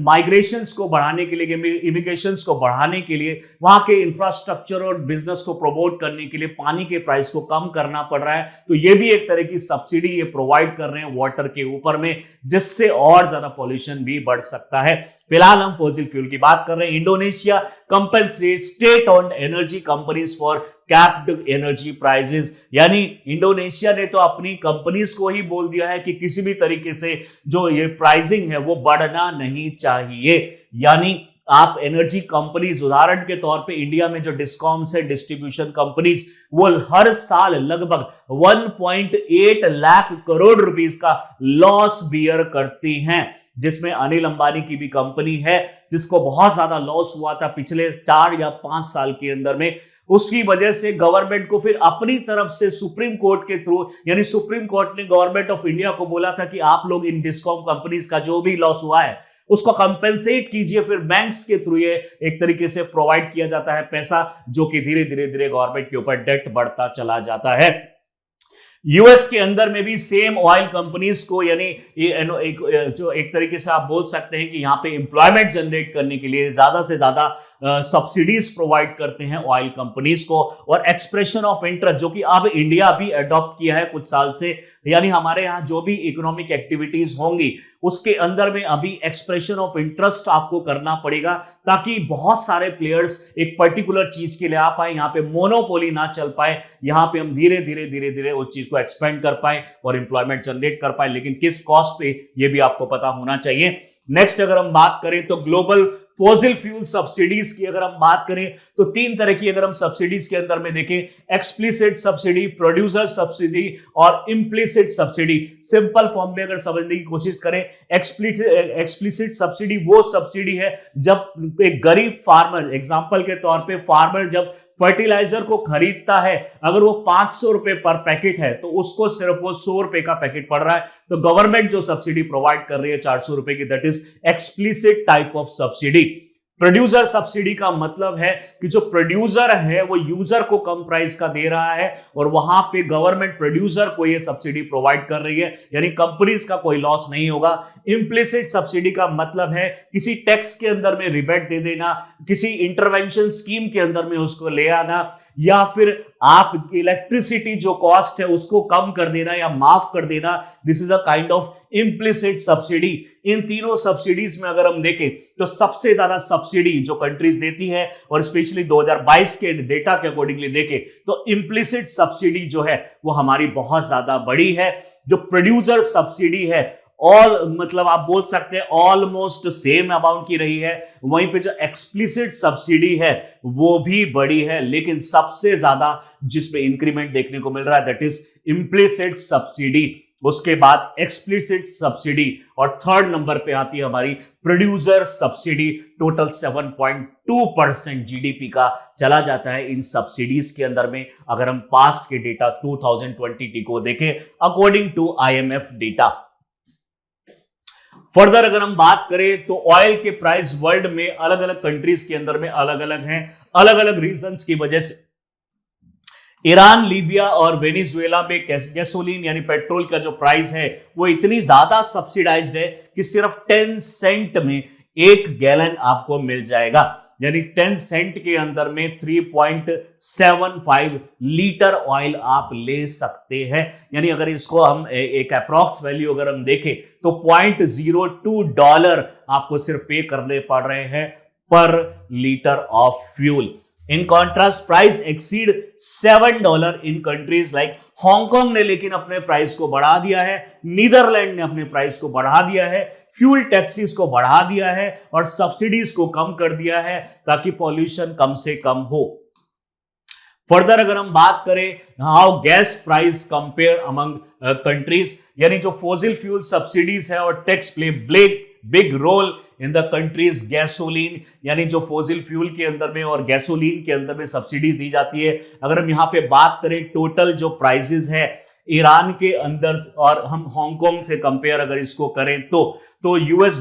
माइग्रेशंस को बढ़ाने के लिए, इमिग्रेशंस को बढ़ाने के लिए, वहां के इंफ्रास्ट्रक्चर और बिजनेस को प्रमोट करने के लिए पानी के प्राइस को कम करना पड़ रहा है। तो ये भी एक तरह की सब्सिडी ये प्रोवाइड कर रहे हैं वाटर के ऊपर में, जिससे और ज्यादा पॉल्यूशन भी बढ़ सकता है। फिलहाल हम फॉसिल फ्यूल की बात कर रहे हैं। Indonesia compensate state owned energy companies for capped energy prices. यानी इंडोनेशिया ने तो अपनी कंपनीज को ही बोल दिया है कि किसी भी तरीके से जो ये प्राइसिंग है वो बढ़ना नहीं चाहिए। यानी आप एनर्जी कंपनीज, उदाहरण के तौर पे इंडिया में जो डिस्कॉम्स है, डिस्ट्रीब्यूशन कंपनीज, वो हर साल लगभग 1.8 लाख करोड़ रुपीस का लॉस बियर करती हैं, जिसमें अनिल अंबानी की भी कंपनी है जिसको बहुत ज्यादा लॉस हुआ था पिछले 4 या 5 साल के अंदर में। उसकी वजह से गवर्नमेंट को फिर अपनी तरफ से सुप्रीम कोर्ट के थ्रू, यानी सुप्रीम कोर्ट ने गवर्नमेंट ऑफ इंडिया को बोला था कि आप लोग इन डिस्कॉम कंपनीज का जो भी लॉस हुआ है उसको कंपेंसेट कीजिए। फिर बैंक्स के थ्रू ये एक तरीके से प्रोवाइड किया जाता है पैसा, जो कि धीरे धीरे गवर्नमेंट के ऊपर डेट बढ़ता चला जाता है। यूएस के अंदर में भी सेम ऑयल कंपनीज को, यानी एक तरीके से आप बोल सकते हैं कि यहां पे एम्प्लॉयमेंट जनरेट करने के लिए ज्यादा से ज्यादा सब्सिडीज प्रोवाइड करते हैं ऑयल कंपनीज को। और एक्सप्रेशन ऑफ इंटरेस्ट, जो कि अब इंडिया भी अडॉप्ट किया है कुछ साल से, यानी हमारे यहाँ जो भी इकोनॉमिक एक्टिविटीज होंगी उसके अंदर में अभी एक्सप्रेशन ऑफ इंटरेस्ट आपको करना पड़ेगा, ताकि बहुत सारे प्लेयर्स एक पर्टिकुलर चीज के लिए आ पाए, यहाँ पे मोनोपोली ना चल पाए, यहाँ पे हम धीरे धीरे उस चीज को एक्सपेंड कर पाए और एम्प्लॉयमेंट जनरेट कर पाए, लेकिन किस कॉस्ट पे ये भी आपको पता होना चाहिए। नेक्स्ट अगर हम बात करें तो ग्लोबल फॉसिल फ्यूल सब्सिडीज की अगर हम बात करें तो 3 तरह की अगर हम सब्सिडीज के अंदर में देखें, एक्सप्लिसिट सब्सिडी, प्रोड्यूसर सब्सिडी और इम्प्लिसिट सब्सिडी। सिंपल फॉर्म में अगर समझने की कोशिश करें, एक्सप्लिसिट सब्सिडी वो सब्सिडी है जब एक गरीब फार्मर, एग्जांपल के तौर पे फार्मर जब फर्टिलाइजर को खरीदता है, अगर वो 500 रुपए पर पैकेट है तो उसको सिर्फ वो 100 रुपए का पैकेट पड़ रहा है, तो गवर्नमेंट जो सब्सिडी प्रोवाइड कर रही है 400 रुपए की, that is explicit type of subsidy. Producer subsidy का मतलब है कि जो प्रोड्यूसर है वो यूजर को कम प्राइस का दे रहा है और वहां पे गवर्नमेंट प्रोड्यूसर को ये सब्सिडी प्रोवाइड कर रही है, यानी कंपनीज का कोई लॉस नहीं होगा। इम्प्लिसिट सब्सिडी का मतलब है किसी टैक्स के अंदर में रिबेट दे देना, किसी इंटरवेंशन स्कीम के अंदर में उसको ले आना, या फिर आप इलेक्ट्रिसिटी जो कॉस्ट है उसको कम कर देना या माफ कर देना। This is a kind of implicit subsidy. इन तीनों सब्सिडीज में अगर हम देखें तो सबसे ज्यादा सब्सिडी जो कंट्रीज देती है, और स्पेशली 2022 के डेटा के अकॉर्डिंगली देखें तो इम्प्लिसिट सब्सिडी जो है वो हमारी बहुत ज्यादा बड़ी है। जो प्रोड्यूसर सब्सिडी है मतलब आप बोल सकते हैं ऑलमोस्ट सेम अमाउंट की रही है, वहीं पे जो एक्सप्लिसिट सब्सिडी है वो भी बड़ी है, लेकिन सबसे ज्यादा जिसपे इंक्रीमेंट देखने को मिल रहा है दैट इज इम्प्लिसिट सब्सिडी। उसके बाद एक्सप्लिसिट सब्सिडी और थर्ड नंबर पे आती है हमारी प्रोड्यूसर सब्सिडी। टोटल 7.2% जीडीपी का चला जाता है इन सब्सिडीज के अंदर में, अगर हम पास्ट के डेटा 2020 को देखें according to IMF data. Further अगर हम बात करें तो ऑयल के प्राइस वर्ल्ड में अलग अलग कंट्रीज के अंदर में अलग अलग हैं, अलग अलग रीजंस की वजह से। ईरान, लीबिया और वेनेजुएला में गैसोलीन यानी पेट्रोल का जो प्राइस है वो इतनी ज्यादा सब्सिडाइज्ड है कि सिर्फ 10 सेंट में 1 गैलन आपको मिल जाएगा, यानी 10 सेंट के अंदर में 3.75 लीटर ऑयल आप ले सकते हैं। यानी अगर इसको हम एक अप्रॉक्स वैल्यू अगर हम देखें तो $0.02 आपको सिर्फ पे करने पड़ रहे हैं पर litre of fuel. In contrast price exceed $7 in countries like Hong Kong ने लेकिन अपने प्राइस को बढ़ा दिया है, नीदरलैंड ने अपने प्राइस को बढ़ा दिया है, फ्यूल टैक्सेस को बढ़ा दिया है और सब्सिडीज को कम कर दिया है ताकि पॉल्यूशन कम से कम हो। फर्दर अगर हम बात करें how gas price compare among countries, यानी जो फॉसिल फ्यूल सब्सिडीज है और tax play big role in the countries gasoline, यानी जो फॉसिल फ्यूल के अंदर में और गैसोलीन के अंदर में सब्सिडी दी जाती है। अगर हम यहां पे बात करें टोटल जो प्राइसेस है ईरान के अंदर और हम हांगकांग से कंपेयर अगर इसको करें तो $US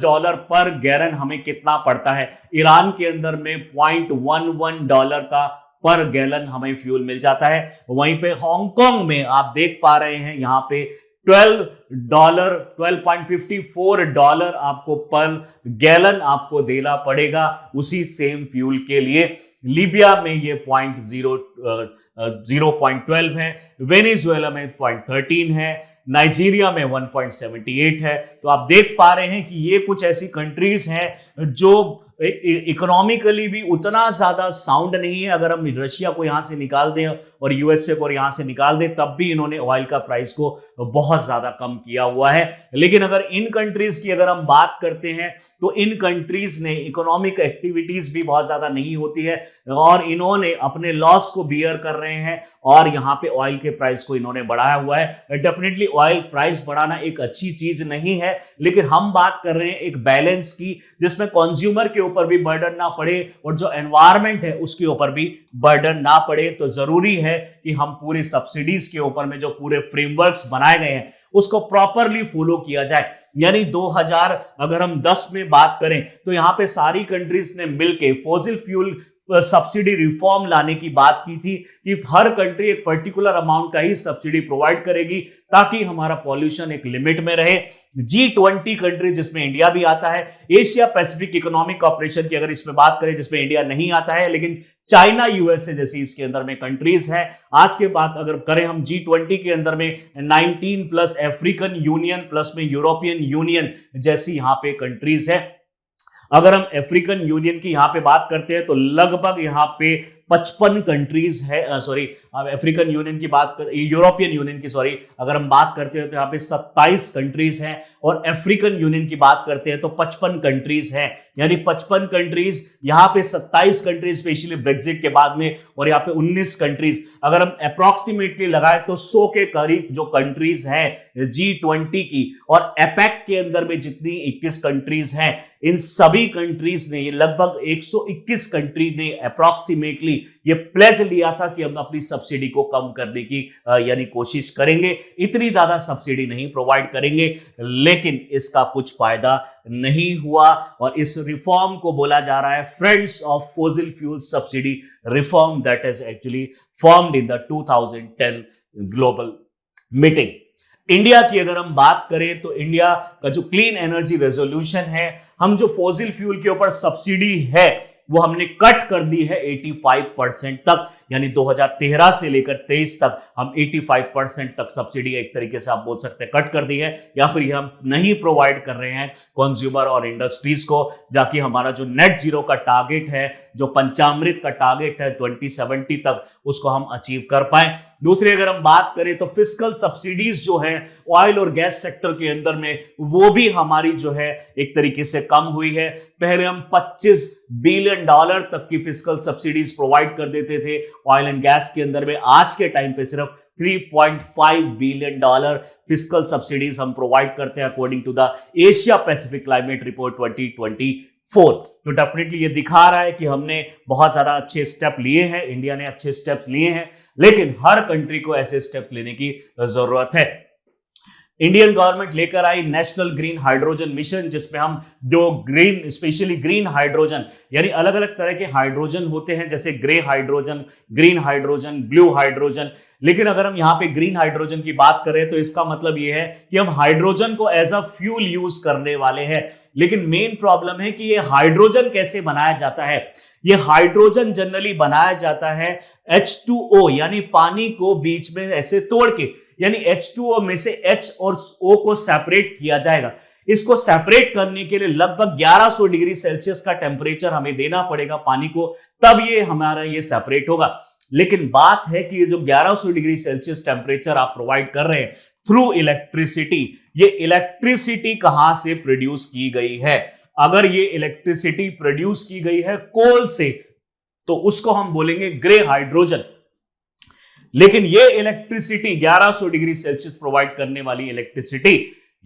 पर गैलन हमें कितना पड़ता है, ईरान के अंदर में $0.11 का पर गैलन हमें फ्यूल मिल जाता है। वहीं पे हांगकांग में आप देख पा रहे हैं यहां पे $12.54 आपको पर गैलन आपको देना पड़ेगा उसी सेम फ्यूल के लिए। लीबिया में ये 0.12 है, वेनेजुएला में 0.13 है, नाइजीरिया में 1.78 है। तो आप देख पा रहे हैं कि ये कुछ ऐसी कंट्रीज हैं जो इकोनॉमिकली भी उतना ज्यादा साउंड नहीं है। अगर हम रशिया को यहां से निकाल दें और यूएसए को यहां से निकाल दें तब भी इन्होंने ऑयल का प्राइस को बहुत ज्यादा कम किया हुआ है। लेकिन अगर इन कंट्रीज की अगर हम बात करते हैं तो इन कंट्रीज ने इकोनॉमिक एक्टिविटीज भी बहुत ज्यादा नहीं होती है और इन्होंने अपने लॉस को बियर कर रहे हैं और यहां पे ऑयल के प्राइस को इन्होंने बढ़ाया हुआ है। डेफिनेटली ऑयल प्राइस बढ़ाना एक अच्छी चीज नहीं है, लेकिन हम बात कर रहे हैं एक बैलेंस की जिसमें कंज्यूमर के ऊपर भी बर्डन ना पड़े और जो एनवायरनमेंट है उसके ऊपर भी बर्डन ना पड़े। तो जरूरी है कि हम पूरी सब्सिडीज के ऊपर में जो पूरे फ्रेमवर्क्स बनाए गए हैं उसको प्रॉपरली फॉलो किया जाए। यानी 2000 अगर हम 10 में बात करें तो यहां पे सारी कंट्रीज ने मिलके फॉसिल फ्यूल सब्सिडी रिफॉर्म लाने की बात की थी कि हर कंट्री एक पर्टिकुलर अमाउंट का ही सब्सिडी प्रोवाइड करेगी ताकि हमारा पॉल्यूशन एक लिमिट में रहे। G20 कंट्री जिसमें इंडिया भी आता है, एशिया पैसिफिक इकोनॉमिक कॉर्पोरेशन की अगर इसमें बात करें जिसमें इंडिया नहीं आता है, लेकिन चाइना, यूएसए जैसी इसके अंदर में कंट्रीज हैं। आज के बाद अगर करें हम G20 के अंदर में 19 प्लस अफ्रीकन यूनियन प्लस में यूरोपियन यूनियन जैसी यहाँ पे कंट्रीज है। अगर हम अफ्रीकन यूनियन की यहां पे बात करते हैं तो लगभग यहां पे 55 कंट्रीज है, अफ्रीकन यूनियन की बात कर, यूरोपियन यूनियन की सॉरी, अगर हम बात करते हैं तो यहाँ पे 27 कंट्रीज हैं और अफ्रीकन यूनियन की बात करते हैं तो 55 कंट्रीज हैं। यानी 55 कंट्रीज, यहाँ पे 27 कंट्रीज स्पेशली ब्रेक्जिट के बाद में और यहाँ पे 19 कंट्रीज, अगर हम अप्रोक्सीमेटली लगाए तो 100 के करीब जो कंट्रीज हैं G20 की, और एपेक के अंदर में जितनी 21 कंट्रीज हैं इन सभी कंट्रीज ने, लगभग 121 कंट्री ने अप्रोक्सीमेटली ये प्लेज लिया था कि हम अपनी सब्सिडी को कम करने की यानी कोशिश करेंगे, इतनी ज्यादा सब्सिडी नहीं प्रोवाइड करेंगे, लेकिन इसका कुछ फायदा नहीं हुआ और इस रिफॉर्म को बोला जा रहा है friends of fossil fuel subsidy reform that is actually formed in the 2010 global meeting. India की अगर हम बात करें तो इंडिया का जो क्लीन एनर्जी रेजोल्यूशन है, हम जो फॉसिल फ्यूल के ऊपर सब्सिडी है वो हमने कट कर दी है 85% तक, यानी 2013 से लेकर 23 तक हम 85% तक सब्सिडी एक तरीके से आप बोल सकते हैं कट कर दी है, या फिर हम नहीं प्रोवाइड कर रहे हैं कंज्यूमर और इंडस्ट्रीज को, जाकि हमारा जो नेट जीरो का टारगेट है, जो पंचामृत का टारगेट है 2070 तक, उसको हम अचीव कर पाए। दूसरी अगर हम बात करें तो फिस्कल सब्सिडीज जो है ऑयल और गैस सेक्टर के अंदर में, वो भी हमारी जो है एक तरीके से कम हुई है। पहले हम $25 बिलियन तक की फिस्कल सब्सिडीज प्रोवाइड कर देते थे ऑयल एंड गैस के अंदर में, आज के टाइम पे सिर्फ $3.5 बिलियन फिस्कल सब्सिडीज हम प्रोवाइड करते हैं according to the Asia Pacific climate report 2024। तो डेफिनेटली ये दिखा रहा है कि हमने बहुत ज्यादा अच्छे स्टेप लिए हैं, इंडिया ने अच्छे स्टेप्स लिए हैं, लेकिन हर कंट्री को ऐसे स्टेप्स लेने की जरूरत है। इंडियन गवर्नमेंट लेकर आई नेशनल ग्रीन हाइड्रोजन मिशन, जिसमें हम जो ग्रीन, स्पेशली ग्रीन हाइड्रोजन, यानी अलग अलग तरह के हाइड्रोजन होते हैं, जैसे grey hydrogen, green hydrogen, blue hydrogen. लेकिन अगर हम यहाँ पे ग्रीन हाइड्रोजन की बात करें तो इसका मतलब यह है कि हम हाइड्रोजन को एज अ फ्यूल यूज करने वाले हैं। लेकिन मेन प्रॉब्लम है कि ये हाइड्रोजन कैसे बनाया जाता है। ये हाइड्रोजन जनरली बनाया जाता है H2O, यानी पानी को बीच में ऐसे तोड़ के, यानी H2O में से H और O को सेपरेट किया जाएगा। इसको सेपरेट करने के लिए लगभग 1100 डिग्री सेल्सियस का टेम्परेचर हमें देना पड़ेगा पानी को, तब ये हमारा ये सेपरेट होगा। लेकिन बात है कि ये जो 1100 डिग्री सेल्सियस टेम्परेचर आप प्रोवाइड कर रहे हैं थ्रू इलेक्ट्रिसिटी, ये इलेक्ट्रिसिटी कहां से प्रोड्यूस की गई है? अगर ये इलेक्ट्रिसिटी प्रोड्यूस की गई है कोल से, तो उसको हम बोलेंगे ग्रे हाइड्रोजन। लेकिन ये इलेक्ट्रिसिटी 1100 डिग्री सेल्सियस प्रोवाइड करने वाली इलेक्ट्रिसिटी,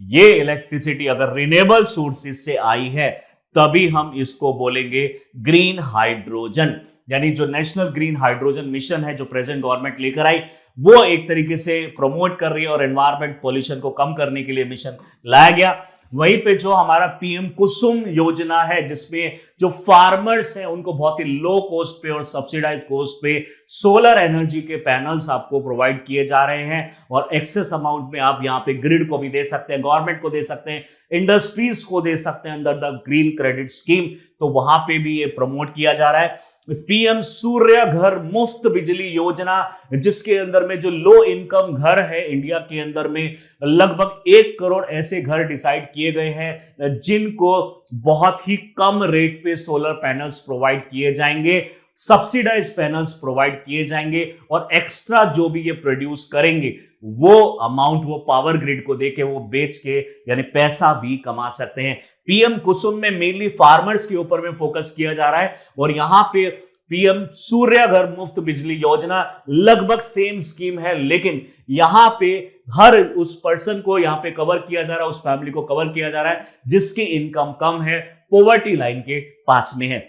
ये इलेक्ट्रिसिटी अगर रिन्यूएबल सोर्सेज से आई है तभी हम इसको बोलेंगे ग्रीन हाइड्रोजन। यानी जो नेशनल ग्रीन हाइड्रोजन मिशन है जो प्रेजेंट गवर्नमेंट लेकर आई, वो एक तरीके से प्रमोट कर रही है और एनवायरमेंट पॉल्यूशन को कम करने के लिए मिशन लाया गया। वहीं पे जो हमारा पीएम कुसुम योजना है, जिसमें जो फार्मर्स हैं उनको बहुत ही लो कॉस्ट पे और सब्सिडाइज कॉस्ट पे सोलर एनर्जी के पैनल्स आपको प्रोवाइड किए जा रहे हैं, और एक्सेस अमाउंट में आप यहाँ पे ग्रिड को भी दे सकते हैं, गवर्नमेंट को दे सकते हैं, इंडस्ट्रीज को दे सकते हैं under the green credit scheme. तो वहां पे भी ये प्रमोट किया जा रहा है। पीएम सूर्य घर मुफ्त बिजली योजना, जिसके अंदर में जो लो इनकम घर है इंडिया के अंदर में लगभग 1 करोड़ ऐसे घर डिसाइड किए गए हैं जिनको बहुत ही कम रेट पे सोलर पैनल्स प्रोवाइड किए जाएंगे, सब्सिडाइज पैनल्स प्रोवाइड किए जाएंगे, और एक्स्ट्रा जो भी ये प्रोड्यूस करेंगे वो अमाउंट वो पावर ग्रिड को देके वो बेच के यानी पैसा भी कमा सकते हैं। पीएम कुसुम में मेनली फार्मर्स के ऊपर में फोकस किया जा रहा है, और यहां पे पीएम सूर्य घर मुफ्त बिजली योजना लगभग सेम स्कीम है, लेकिन यहां पे हर उस पर्सन को यहां पे कवर किया जा रहा है, उस फैमिली को कवर किया जा रहा है जिसकी इनकम कम है, पॉवर्टी लाइन के पास में है।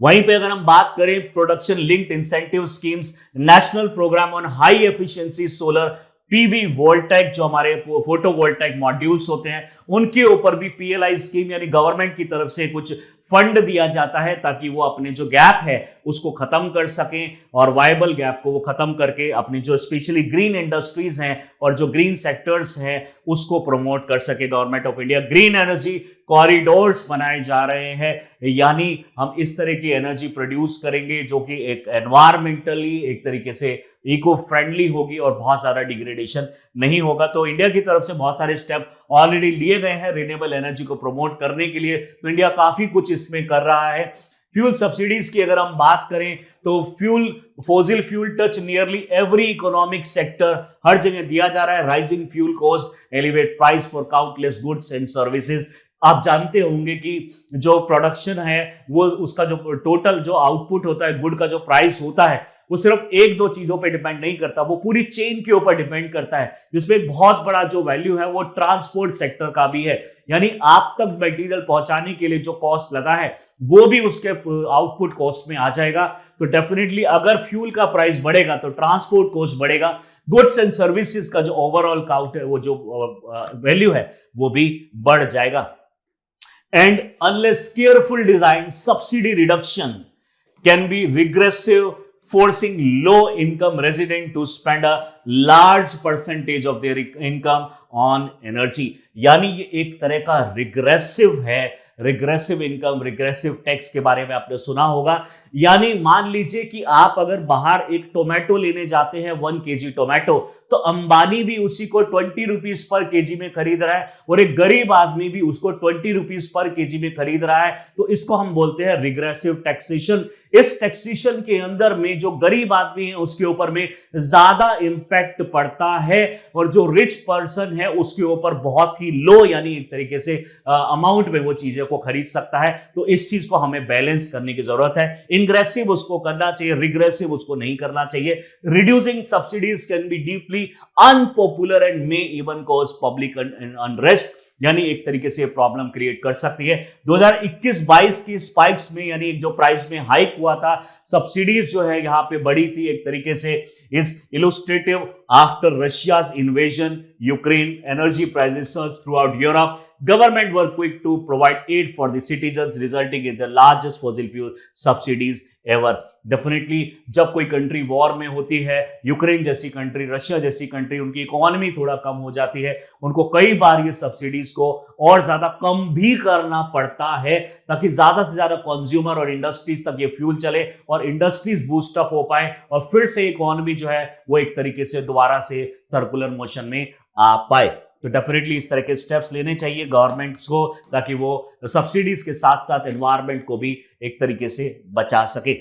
वहीं पे अगर हम बात करें production linked incentive schemes, national programme on high efficiency solar PV voltaic, जो हमारे फोटो वोल्टेक मॉड्यूल्स होते हैं उनके ऊपर भी पीएलआई स्कीम यानी गवर्नमेंट की तरफ से कुछ फंड दिया जाता है ताकि वो अपने जो गैप है उसको खत्म कर सकें, और वायबल गैप को वो खत्म करके अपनी जो स्पेशली ग्रीन इंडस्ट्रीज हैं और जो ग्रीन सेक्टर्स हैं उसको प्रमोट कर सके। Government of India green energy corridors बनाए जा रहे हैं, यानी हम इस तरह की एनर्जी प्रोड्यूस करेंगे जो कि एक एनवायरमेंटली एक तरीके से इको फ्रेंडली होगी और बहुत ज्यादा डिग्रेडेशन नहीं होगा। तो इंडिया की तरफ से बहुत सारे स्टेप ऑलरेडी लिए गए हैं रिन्यूएबल एनर्जी को प्रमोट करने के लिए, तो इंडिया काफी कुछ इसमें कर रहा है। फ्यूल सब्सिडीज की अगर हम बात करें तो fossil fuel touch nearly every economic sector, हर जगह दिया जा रहा है। Rising fuel cost, elevate price for countless goods and services. आप जानते होंगे कि जो प्रोडक्शन है वो उसका जो टोटल जो आउटपुट होता है, गुड का जो प्राइस होता है, वो सिर्फ 1-2 चीजों पे डिपेंड नहीं करता, वो पूरी चेन के ऊपर डिपेंड करता है, जिसमें एक बहुत बड़ा जो वैल्यू है वो ट्रांसपोर्ट सेक्टर का भी है। यानी आप तक मटेरियल पहुंचाने के लिए जो कॉस्ट लगा है वो भी उसके आउटपुट कॉस्ट में आ जाएगा। तो डेफिनेटली अगर फ्यूल का प्राइस बढ़ेगा तो ट्रांसपोर्ट कॉस्ट बढ़ेगा, गुड्स एंड सर्विसेज का जो ओवरऑल काउंट है वो जो वैल्यू है वो भी बढ़ जाएगा। And unless careful design, subsidy reduction can be regressive, forcing low income resident to spend a large percentage of their income on energy। यानी ये एक तरह का रिग्रेसिव है, रिग्रेसिव इनकम, रिग्रेसिव टैक्स के बारे में आपने सुना होगा। यानी मान लीजिए कि आप अगर बाहर एक टोमेटो लेने जाते हैं 1 केजी टोमेटो, तो अंबानी भी उसी को 20 रुपीज पर केजी में खरीद रहा है और एक गरीब आदमी भी उसको 20 रुपीज पर केजी में खरीद रहा है। तो इसको हम बोलते हैं रिग्रेसिव टैक्सेशन। इस टैक्सेशन के अंदर में जो गरीब आदमी है उसके ऊपर में ज्यादा इंपैक्ट पड़ता है और जो रिच पर्सन है उसके ऊपर बहुत ही लो यानी एक तरीके से अमाउंट में वो चीजें को खरीद सकता है। तो इस चीज को हमें बैलेंस करने की जरूरत है। इंग्रेसिव उसको करना चाहिए, रिग्रेसिव उसको नहीं करना चाहिए। Reducing subsidies can be deeply unpopular and may even cause public unrest, यानी एक तरीके से प्रॉब्लम क्रिएट कर सकती है। 2021-22 की स्पाइक्स में यानी जो प्राइस में हाइक हुआ था, सब्सिडीज जो है यहां पे बढ़ी थी एक तरीके से, is illustrative after Russia's invasion Ukraine, energy prices surge through out Europe, government were quick to provide aid for the citizens resulting in the largest fossil fuel subsidies ever। Definitely जब कोई कंट्री वॉर में होती है, Ukraine जैसी country, Russia जैसी country, उनकी economy थोड़ा कम हो जाती है, उनको कई बार ये सब्सिडीज को और ज्यादा कम भी करना पड़ता है ताकि ज्यादा से ज्यादा कंज्यूमर और इंडस्ट्रीज तक ये फ्यूल चले और इंडस्ट्रीज बूस्ट अप हो पाए और फिर से इकोनॉमी जो है वो एक तरीके से दोबारा से सर्कुलर मोशन में आ पाए। तो डेफिनेटली इस तरह के स्टेप्स लेने चाहिए गवर्नमेंट को ताकि वो सब्सिडीज के साथ साथ एनवायरनमेंट को भी एक तरीके से बचा सके।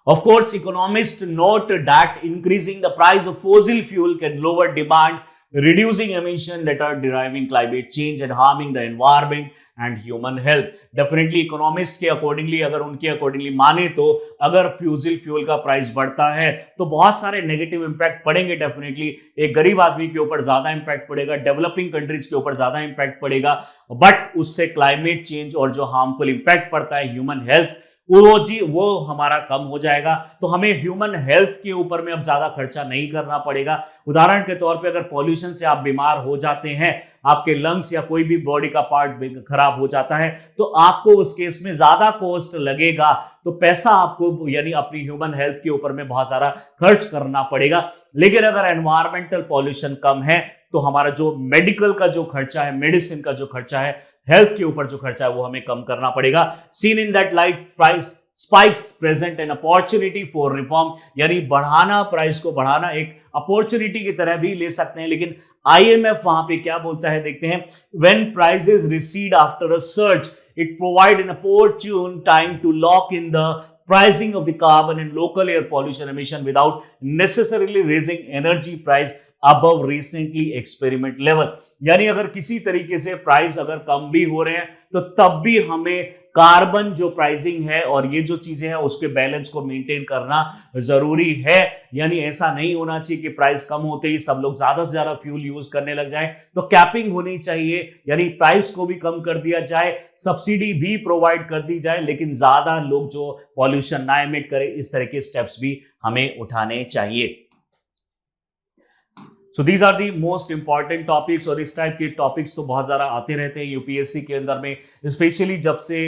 Of course, economists note that increasing the price of fossil fuel can lower demand, reducing emission that are deriving climate change and harming the environment and human health। Definitely economist के accordingly, अगर उनके accordingly माने तो अगर फ्यूजिल fuel का price बढ़ता है तो बहुत सारे नेगेटिव इंपैक्ट पड़ेंगे। डेफिनेटली एक गरीब आदमी के ऊपर ज्यादा इंपैक्ट पड़ेगा, डेवलपिंग कंट्रीज के ऊपर ज्यादा इंपैक्ट पड़ेगा, बट उससे क्लाइमेट चेंज और जो हार्मफुल इंपैक्ट पड़ता है ह्यूमन हेल्थ वो हमारा कम हो जाएगा। तो हमें ह्यूमन हेल्थ के ऊपर में अब ज्यादा खर्चा नहीं करना पड़ेगा। उदाहरण के तौर पे अगर पॉल्यूशन से आप बीमार हो जाते हैं, आपके लंग्स या कोई भी बॉडी का पार्ट खराब हो जाता है, तो आपको उस केस में ज्यादा कॉस्ट लगेगा, तो पैसा आपको यानी अपनी ह्यूमन हेल्थ के ऊपर में बहुत सारा खर्च करना पड़ेगा। लेकिन अगर एनवायरमेंटल पॉल्यूशन कम है तो हमारा जो मेडिकल का जो खर्चा है, मेडिसिन का जो खर्चा है, हेल्थ के ऊपर जो खर्चा है वो हमें कम करना पड़ेगा। Seen in that light price spikes present an opportunity for reform, यानी बढ़ाना, प्राइस को बढ़ाना एक अपॉर्चुनिटी की तरह भी ले सकते हैं। लेकिन आईएमएफ वहां पे क्या बोलता है देखते हैं, when prices recede after a surge it provide an opportune time to lock in the pricing of the carbon and local air pollution emission without necessarily raising energy price above recently experiment level। यानी अगर किसी तरीके से price अगर कम भी हो रहे हैं तो तब भी हमें कार्बन जो प्राइसिंग है और ये जो चीजें हैं उसके बैलेंस को मेंटेन करना जरूरी है। यानी ऐसा नहीं होना चाहिए कि प्राइस कम होते ही सब लोग ज्यादा से ज्यादा फ्यूल यूज करने लग जाएं। तो कैपिंग होनी चाहिए, यानी प्राइस को भी कम कर दिया जाए, सब्सिडी भी प्रोवाइड कर दी जाए, लेकिन ज्यादा लोग जो पॉल्यूशन ना एमिट करें, इस तरह के स्टेप्स भी हमें उठाने चाहिए। So these are the most important topics और इस टाइप के टॉपिक्स तो बहुत ज़्यादा आते रहते हैं यूपीएससी के अंदर में, स्पेशली जब से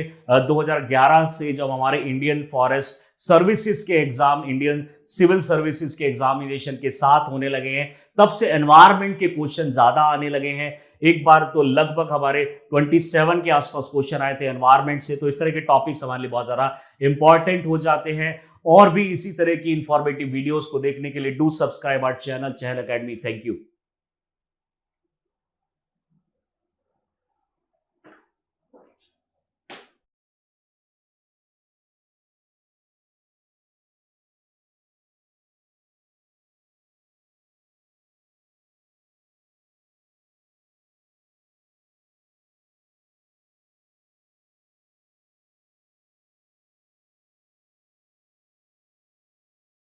2011 से जब हमारे इंडियन फॉरेस्ट सर्विसेज के एग्जाम, इंडियन सिविल सर्विसेज के एग्जामिनेशन के साथ होने लगे हैं, तब से एनवायरनमेंट के क्वेश्चन ज़्यादा आने लगे हैं। एक बार तो लगभग हमारे 27 के आसपास क्वेश्चन आए थे एनवायरनमेंट से। तो इस तरह के टॉपिक्स हमारे लिए बहुत ज़्यादा इंपॉर्टेंट हो जाते हैं। और भी इसी तरह की इंफॉर्मेटिव वीडियोस को देखने के लिए do subscribe our channel Chahal academy. Thank you.